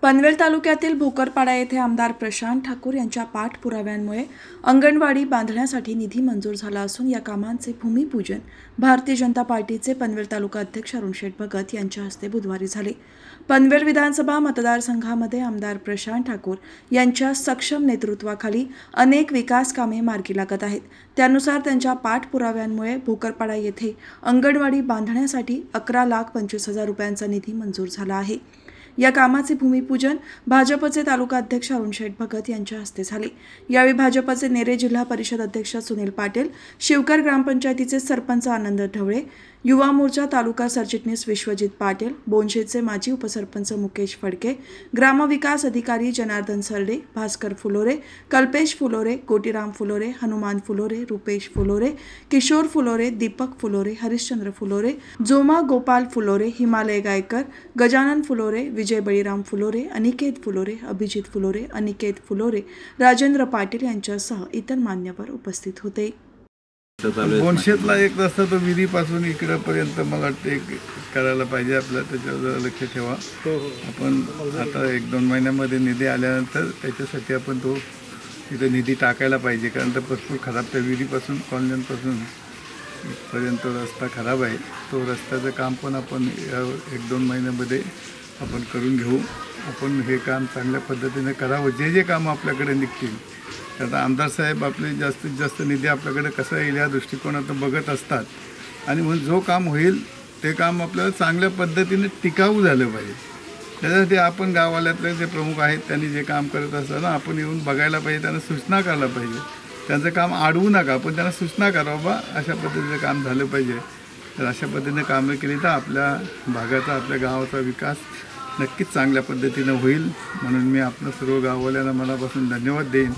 पनवेल तालुक्यातील भोकरपाडा येथे आमदार प्रशांत ठाकूर यांच्या पाठपुराव्यांमुळे अंगणवाडी बांधण्यासाठी निधी मंजूर झाला असून या कामांचे भूमिपूजन भारतीय जनता पार्टीचे पनवेल तालुका अध्यक्ष अरुण शेठ भगत यांच्या हस्ते बुधवारी झाले। पनवेल विधानसभा मतदारसंघामध्ये आमदार प्रशांत ठाकूर यांच्या सक्षम नेतृत्वाखाली अनेक विकास कामे मार्गी लागत आहेत। त्यानुसार त्यांच्या पाठपुराव्यांमुळे भोकरपाडा येथे अंगणवाडी बांधण्यासाठी 11,25,000 रुपयांचा निधी मंजूर झाला आहे। या कामाचे भूमिपूजन भाजपचे तालुका अध्यक्ष अरुण शेठ भगत यांच्या हस्ते झाले। यावेळी भाजपचे नेरे जिल्हा परिषद अध्यक्ष सुनील पाटील, शिवकर ग्रामपंचायतीचे सरपंच आनंद ढवळे, युवा मोर्चा तालुका सरचिटणीस विश्वजित पाटील, बोनशेचे माजी उपसरपंच मुकेश फडके, ग्रामविकास अधिकारी जनार्दन सरडे, भास्कर फुलोरे, कल्पेश फुलोरे, कोटीराम फुलोरे, हनुमान फुलोरे, रुपेश फुलोरे, किशोर फुलोरे, दीपक फुलोरे, हरिश्चंद्र फुलोरे, जोमा गोपाल फुलोरे, हिमालय गायकर, गजानन फुलोरे, विजय बळीराम फुलोरे, अनिकेत फुलोरे, अभिजित फुलोरे, अनिकेत फुलोरे, राजेंद्र पाटील यांच्यासह इतर मान्यवर उपस्थित होते। बोनशेतला एक रस्ता तो विधीपासून इकडेपर्यंत मला वाटते करायला पाहिजे। आपल्याला त्याच्यावर लक्ष ठेवा। आपण आता 1-2 महिन्यामध्ये निधी आल्यानंतर त्याच्यासाठी आपण तो तिथे निधी टाकायला पाहिजे, कारण तर भरपूर खराब त्या विधीपासून कॉलन्यांपासून इथपर्यंत रस्ता खराब आहे। तो रस्त्याचं काम पण आपण 1-2 महिन्यामध्ये आपण करून घेऊ। आपण हे काम चांगल्या पद्धतीने करावं। जे काम आपल्याकडे निघतील, आता आमदार साहेब आपले जास्तीत जास्त निधी आपल्याकडे कसं येईल या दृष्टिकोनातून बघत असतात, आणि म्हणून जो काम होईल ते काम आपल्याला चांगल्या पद्धतीने टिकाऊ झालं पाहिजे। त्याच्यासाठी आपण गाववाल्यातले जे प्रमुख आहेत त्यांनी जे काम करत असताना आपण येऊन बघायला पाहिजे, त्यांना सूचना करायला पाहिजे। त्यांचं काम अडवू नका, पण त्यांना सूचना करा बा अशा पद्धतीचं काम झालं पाहिजे। तर अशा पद्धतीने कामं केली तर आपल्या भागाचा, आपल्या गावाचा विकास नक्कीच चांगल्या पद्धतीनं होईल। म्हणून मी आपल्या सर्व गाववाल्यांना मनापासून धन्यवाद देईन।